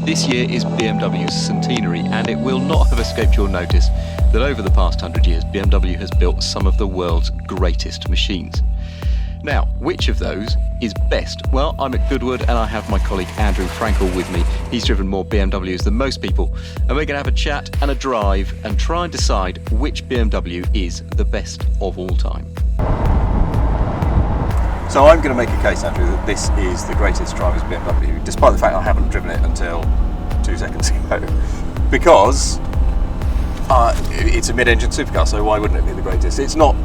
This year is BMW's centenary, and it will not have escaped your notice that over the past 100 years, BMW has built some of the world's greatest machines. Now, which of those is best? Well, I'm at Goodwood and I have my colleague Andrew Frankel with me. He's driven more BMWs than most people, and we're going to have a chat and a drive and try and decide which BMW is the best of all time. So I'm going to make a case, Andrew, that this is the greatest driver's BMW, despite the fact I haven't driven it until 2 seconds ago, because it's a mid-engine supercar, so why wouldn't it be the greatest? It's not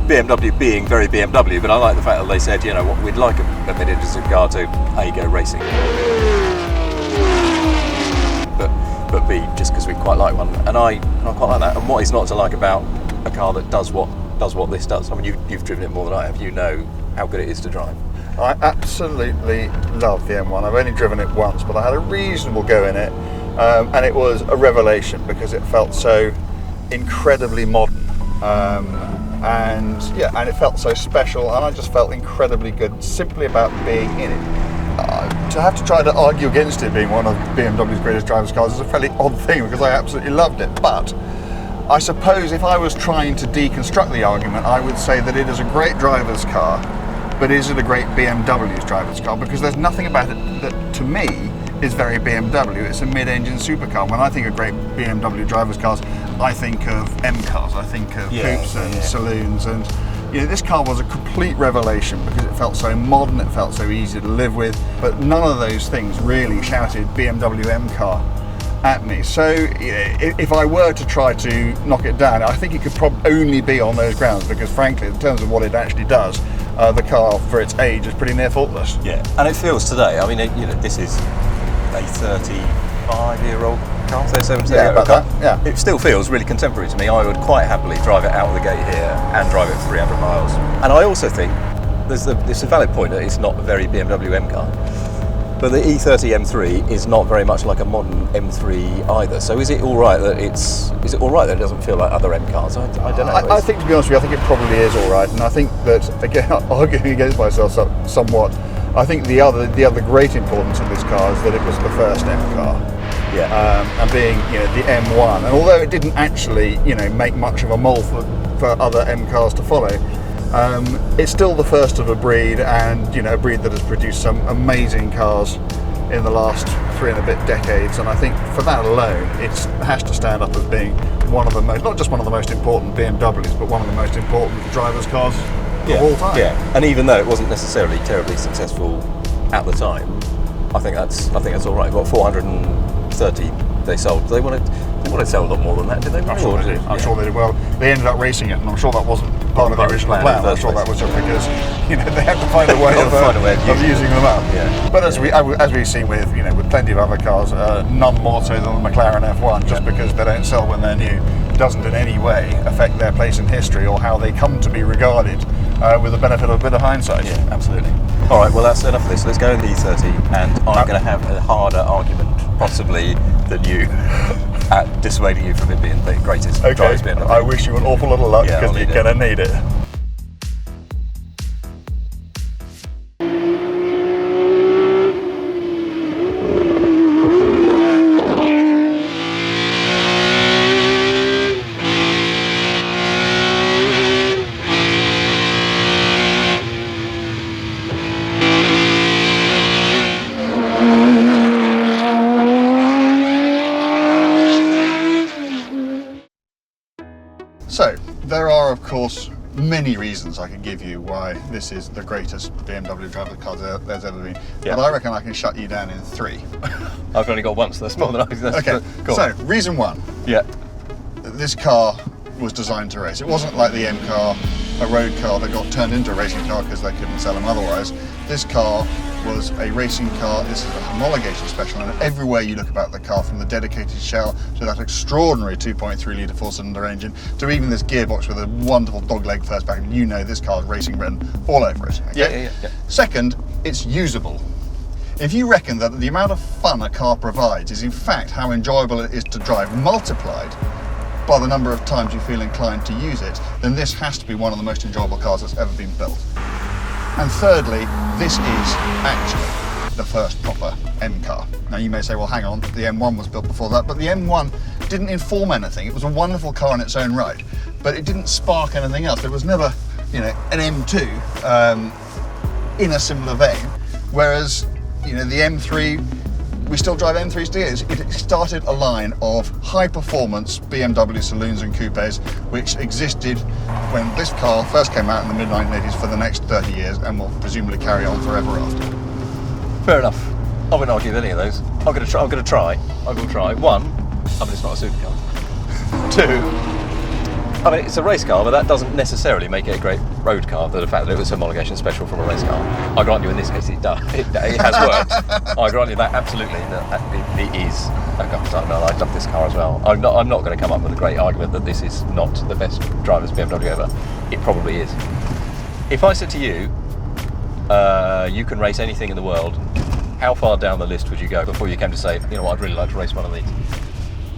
BMW being very BMW, but I like the fact that they said, you know what, we'd like a mid-engine supercar to A, go racing, but B, just because we quite like one, and I quite like that. And what is not to like about a car that does what this does? I mean, you've driven it more than I have. You know how good it is to drive. I absolutely love the M1. I've only driven it once, but I had a reasonable go in it, and it was a revelation because it felt so incredibly modern, and it felt so special, and I just felt incredibly good simply about being in it. To have to try to argue against it being one of BMW's greatest driver's cars is a fairly odd thing because I absolutely loved it. But I suppose if I was trying to deconstruct the argument, I would say that it is a great driver's car, but is it a great BMW's driver's car? Because there's nothing about it that, to me, is very BMW. It's a mid-engine supercar. When I think of great BMW driver's cars, I think of M cars. I think of coupes and saloons. And this car was a complete revelation because it felt so modern, it felt so easy to live with. But none of those things really shouted BMW M car at me. So if I were to try to knock it down, I think it could probably only be on those grounds because, frankly, in terms of what it actually does, the car for its age is pretty near faultless. Yeah, and it feels today. I mean, this is a 35-year-old car, 37-year-old car. Yeah. It still feels really contemporary to me. I would quite happily drive it out of the gate here and drive it 300 miles. And I also think there's a valid point that it's not a very BMW M car. But the E30 M3 is not very much like a modern M3 either. So is it all right that it doesn't feel like other M cars? I don't know. I think, to be honest with you, I think it probably is all right. And I think that, again, arguing against myself somewhat, I think the other great importance of this car is that it was the first M car. Yeah. And being the M1, and although it didn't actually make much of a mold for other M cars to follow. It's still the first of a breed, and a breed that has produced some amazing cars in the last 3 and a bit decades. And I think for that alone, it has to stand up as being one of the most, not just one of the most important BMWs, but one of the most important drivers' cars of all time. Yeah, and even though it wasn't necessarily terribly successful at the time, I think that's all right. What, 430 they sold? They wanted to sell a lot more than that, did they? I'm sure they did. I'm sure they did. Well, they ended up racing it, and I'm sure that wasn't part of the original plan. I'm sure that was just because they had to find a way of using them up. Yeah. But as we've seen with plenty of other cars, none more so than the McLaren F1, just because they don't sell when they're new, doesn't in any way affect their place in history or how they come to be regarded, with the benefit of a bit of hindsight. Yeah, absolutely. All right, well, that's enough of this. Let's go in the E30, and I'm going to have a harder argument, possibly, than you, at dissuading you from it being the greatest driver's BMW. I wish you an awful lot of luck, because you're going to need it. So, there are, of course, many reasons I can give you why this is the greatest BMW driver's car there's ever been. Yeah. But I reckon I can shut you down in 3. I've only got one, so that's more than I can. Okay, so reason 1. Yeah. This car was designed to race. It wasn't like the M car, a road car that got turned into a racing car because they couldn't sell them otherwise. This car was a racing car. This is a homologation special, and everywhere you look about the car, from the dedicated shell to that extraordinary 2.3 litre 4-cylinder engine to even this gearbox with a wonderful dogleg first back, this car's racing written all over it. Okay? Yeah. Second, it's usable. If you reckon that the amount of fun a car provides is in fact how enjoyable it is to drive multiplied by the number of times you feel inclined to use it, then this has to be one of the most enjoyable cars that's ever been built. And thirdly, this is actually the first proper M car. Now you may say, well, hang on, the M1 was built before that, but the M1 didn't inform anything. It was a wonderful car in its own right, but it didn't spark anything else. There was never, you know, an M2 in a similar vein, whereas, you know, the M3, we still drive M3s today. It started a line of high-performance BMW saloons and coupes, which existed when this car first came out in the mid-1980s for the next 30 years and will presumably carry on forever after. Fair enough. I wouldn't argue with any of those. I'm going to try. I will try. One, I mean, it's not a supercar. Two, I mean, it's a race car, but that doesn't necessarily make it a great road car. The fact that it was homologation special from a race car, I grant you, in this case, it does. It has worked. I grant you that absolutely. That it is a car. No, I love this car as well. I'm not going to come up with a great argument that this is not the best driver's BMW ever. It probably is. If I said to you, you can race anything in the world, how far down the list would you go before you came to say, you know what, I'd really like to race one of these?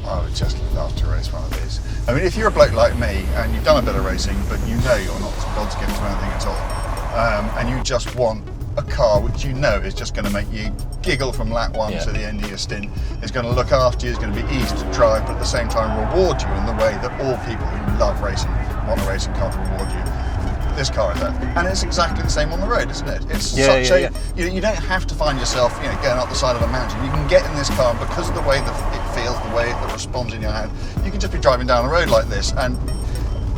I would just love to race one of these. I mean, if you're a bloke like me and you've done a bit of racing, but you know you're not God's gift to anything at all, and you just want a car which you know is just going to make you giggle from lap one to the end of your stint, is going to look after you, is going to be easy to drive, but at the same time reward you in the way that all people who love racing want a racing car to reward you. This car is that, and it's exactly the same on the road, isn't it? It's you don't have to find yourself, you know, going up the side of a mountain. You can get in this car, and because of the way that it feels, the way that responds in your hand, you can just be driving down the road like this, and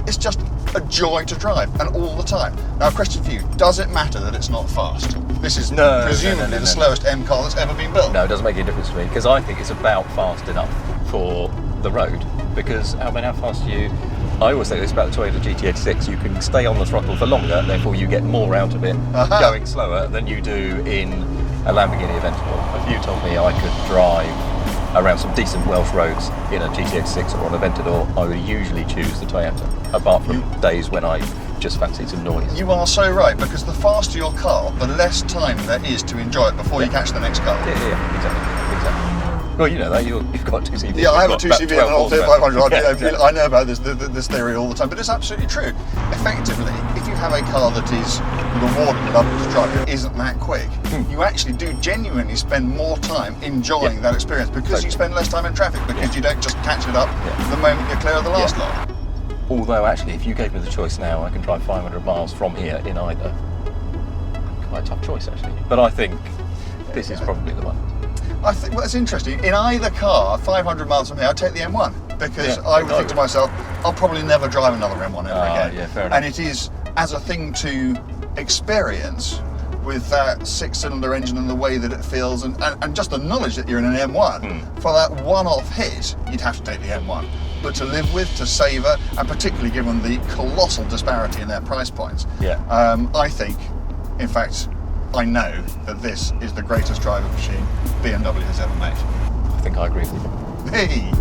it's just a joy to drive, and all the time. Now, a question for you: does it matter that it's not fast? This is presumably the slowest M car that's ever been built. No, it doesn't make any difference to me, because I think it's about fast enough for the road. Because I mean, how fast do you? I always think this about the Toyota GT86. You can stay on the throttle for longer, therefore you get more out of it going slower than you do in a Lamborghini Aventador. If you told me I could drive around some decent Welsh roads in a GT86 or an Aventador, I would usually choose the Toyota, apart from days when I just fancy some noise. You are so right, because the faster your car, the less time there is to enjoy it before you catch the next car. Yeah, exactly. Well, you know that, you've got 2 CV. Yeah, I have a 2 CV and an old 500. I know about this theory all the time, but it's absolutely true. Effectively, if you have a car that is rewarding and lovely to drive, it isn't that quick, you actually do genuinely spend more time enjoying that experience, because you spend less time in traffic, because you don't just catch it up the moment you're clear of the last lot. Although, actually, if you gave me the choice now, I can drive 500 miles from here in either. Quite a tough choice, actually. But I think this is probably the one. I think, well, it's interesting. In either car, 500 miles from here, I'd take the M1, because I would think to myself, I'll probably never drive another M1 ever again. Yeah, fair enough. And it is, as a thing to experience, with that 6-cylinder engine and the way that it feels, and just the knowledge that you're in an M1, for that one-off hit, you'd have to take the M1. But to live with, to savour, and particularly given the colossal disparity in their price points, I think, in fact, I know that this is the greatest driving machine BMW has ever made. I think I agree with you. Hey!